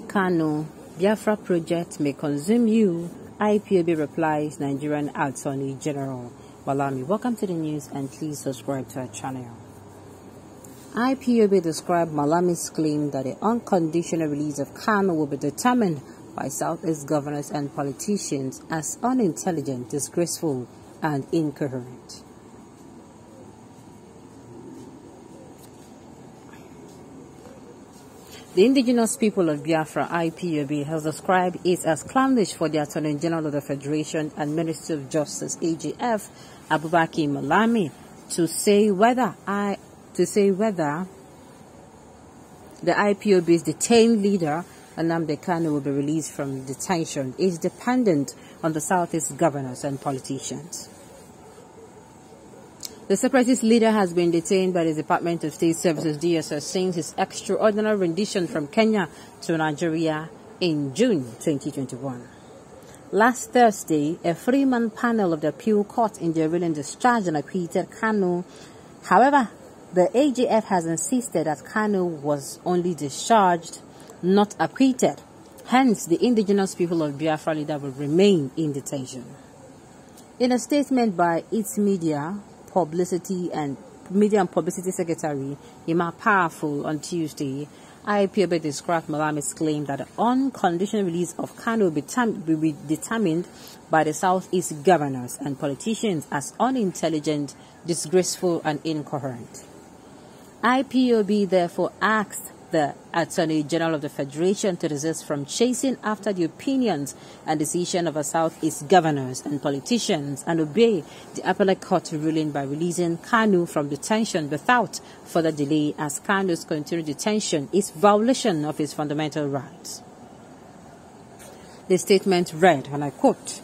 Kanu, Biafra project may consume you, Ipob replies Nigerian Attorney General Malami. Welcome to the news and please subscribe to our channel. Ipob described Malami's claim that the unconditional release of Kanu will be determined by Southeast governors and politicians as unintelligent, disgraceful, and incoherent. The indigenous people of Biafra, Ipob, has described it as clownish for the Attorney General of the Federation and Ministry of Justice, AGF, Abubakar Malami, to say whether the Ipob's detained leader, Kanu, will be released from detention is dependent on the Southeast governors and politicians. The separatist leader has been detained by the Department of State Services DSS since his extraordinary rendition from Kenya to Nigeria in June 2021. Last Thursday, a three-man panel of the appeal court in the ruling discharged and acquitted Kanu. However, the AGF has insisted that Kanu was only discharged, not acquitted. Hence, the indigenous people of Biafra leader will remain in detention. In a statement by its Media and Publicity Secretary Ima Powerful on Tuesday, Ipob described Malami's claim that the unconditional release of Kanu will be determined by the Southeast governors and politicians as unintelligent, disgraceful, and incoherent. Ipob therefore asked the Attorney General of the Federation to desist from chasing after the opinions and decision of our Southeast governors and politicians and obey the appellate court ruling by releasing Kanu from detention without further delay, as Kanu's continued detention is violation of his fundamental rights. The statement read, and I quote,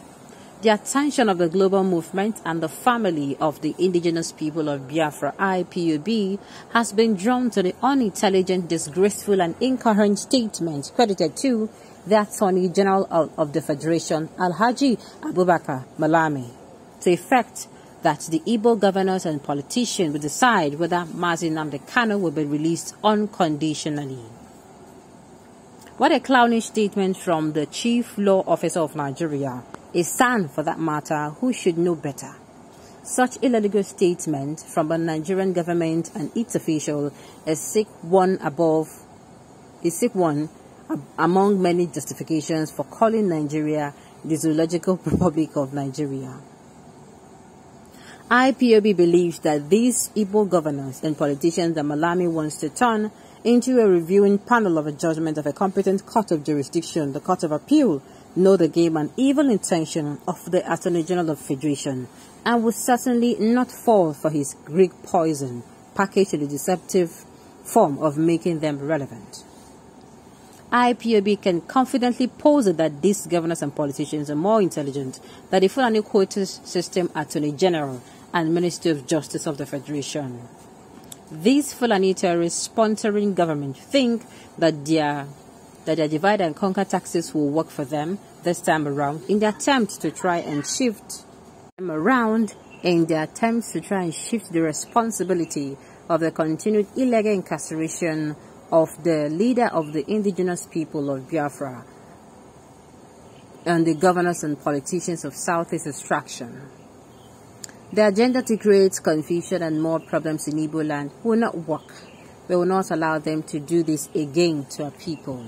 "The attention of the global movement and the family of the indigenous people of Biafra, Ipob, has been drawn to the unintelligent, disgraceful, and incoherent statement credited to the Attorney General of the Federation, Alhaji Abubakar Malami, to the effect that the Igbo governors and politicians will decide whether Kanu will be released unconditionally." What a clownish statement from the Chief Law Officer of Nigeria, a son for that matter, who should know better. Such illegal statement from the Nigerian government and its official is sick one among many justifications for calling Nigeria the Zoological Republic of Nigeria. Ipob believes that these Igbo governors and politicians that Malami wants to turn into a reviewing panel of a judgment of a competent court of jurisdiction, the Court of Appeal, know the game and evil intention of the Attorney General of the Federation, and would certainly not fall for his Greek poison packaged in a deceptive form of making them relevant. Ipob can confidently posit that these governors and politicians are more intelligent than the Fulani quotas system Attorney General and Ministry of Justice of the Federation. These Fulani terrorists sponsoring government think that their divide and conquer taxes will work for them this time around in the attempt to try and shift the responsibility of the continued illegal incarceration of the leader of the indigenous people of Biafra and the governors and politicians of Southeast extraction. The agenda to create confusion and more problems in Igbo land will not work. We will not allow them to do this again to our people.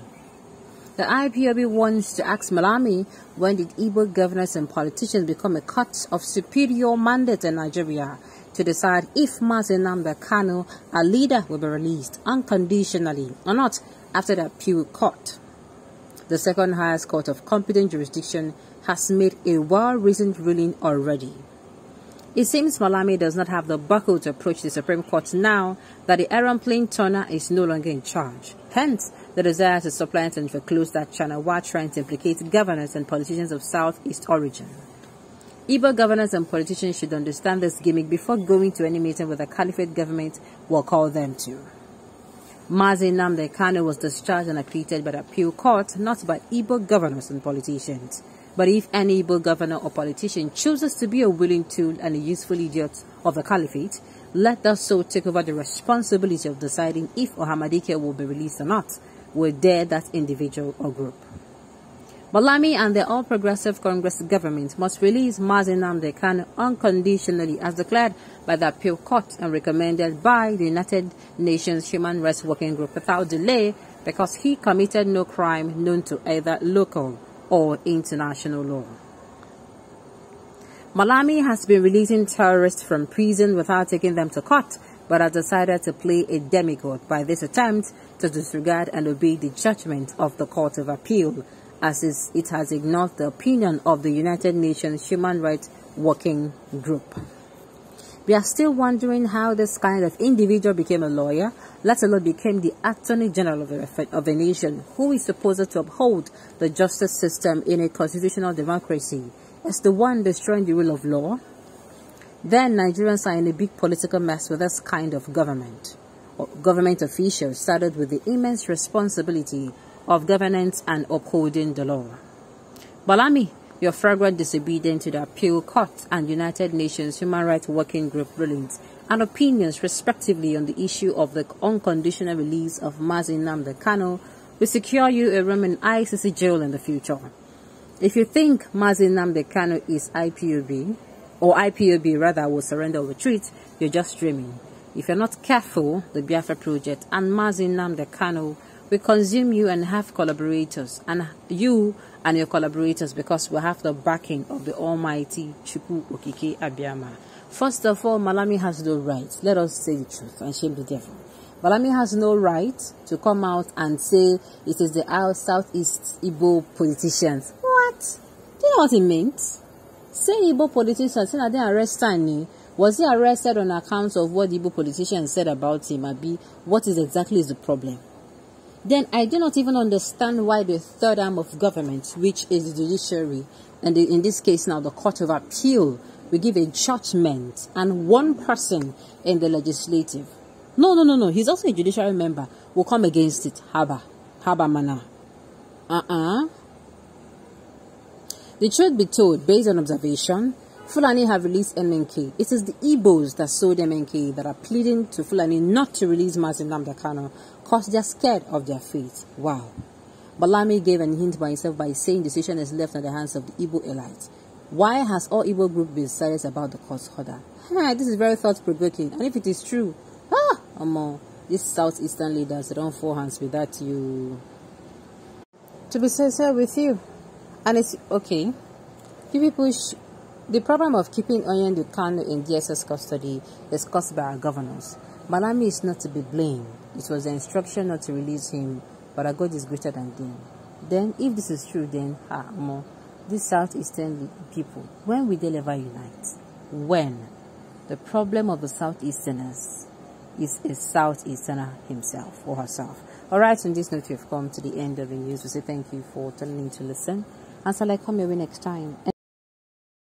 The Ipob wants to ask Malami, when did Igbo governors and politicians become a court of superior mandate in Nigeria to decide if Kanu, a leader, will be released unconditionally or not after the appeal court? The second highest court of competent jurisdiction has made a well-reasoned ruling already. It seems Malami does not have the buckle to approach the Supreme Court now that the aeroplane turner is no longer in charge. Hence, the desire to supplant and foreclose that channel while trying to implicate governors and politicians of Southeast origin. Igbo governors and politicians should understand this gimmick before going to any meeting with the Caliphate government will call them to. Kanu was discharged and acquitted by the appeal court, not by Igbo governors and politicians. But if any Igbo governor or politician chooses to be a willing tool and a useful idiot of the caliphate, let that soul take over the responsibility of deciding if Ohamadike will be released or not, will dare that individual or group. Malami and the All Progressive Congress government must release Mazi Nnamdi Kanu unconditionally as declared by the appeal court and recommended by the United Nations Human Rights Working Group without delay, because he committed no crime known to either local or international law. Malami has been releasing terrorists from prison without taking them to court, but has decided to play a demigod by this attempt to disregard and obey the judgment of the Court of Appeal, as it has ignored the opinion of the United Nations Human Rights Working Group. We are still wondering how this kind of individual became a lawyer, let alone became the Attorney General of a nation who is supposed to uphold the justice system in a constitutional democracy. As the one destroying the rule of law? Then Nigerians are in a big political mess with this kind of government. Government officials started with the immense responsibility of governance and upholding the law. Malami, your flagrant disobedience to the appeal court and United Nations Human Rights Working Group rulings and opinions respectively on the issue of the unconditional release of Mazi Nnamdi Kanu will secure you a room in ICC jail in the future. If you think Mazi Nnamdi Kanu is IPOB, or IPOB rather will surrender or retreat, you're just dreaming. If you're not careful, the Biafra project and Mazi Nnamdi Kanu will consume you and have collaborators, and you and your collaborators, because we have the backing of the Almighty Chukwu Okike Abiyama. First of all, Malami has no right. Let us say the truth and shame the devil. Malami has no right to come out and say it is the Southeast Igbo politicians. What? Do you know what it means? Say Igbo politicians, say they arrest Tani. Was he arrested on account of what the Igbo politicians said about him? Abi, what exactly is the problem? Then I do not even understand why the third arm of government, which is the judiciary, and in this case now the Court of Appeal, will give a judgment and one person in the legislative. No. He's also a judiciary member. Will come against it. Haba mana. The truth be told, based on observation, Fulani have released MNK. It is the Igbos that sold MNK that are pleading to Fulani not to release Mazi Nnamdi Kanu because they are scared of their fate. Wow. Malami gave a hint by himself by saying decision is left in the hands of the Igbo elite. Why has all Igbo group been silent about the court's order? This is very thought-provoking. And if it is true, these southeastern leaders don't fall hands without you. To be sincere with you, and it's okay, the problem of keeping Onyindu Kanu in DSS custody is caused by our governors. Malami is not to be blamed. It was the instruction not to release him, but our God is greater than them. Then, if this is true, then, these southeastern people, when will they ever unite? When? The problem of the southeasterners is a southeasterner himself or herself. Alright, on this note, we've come to the end of the news. We say thank you for tuning in to listen. Until I come your way next time.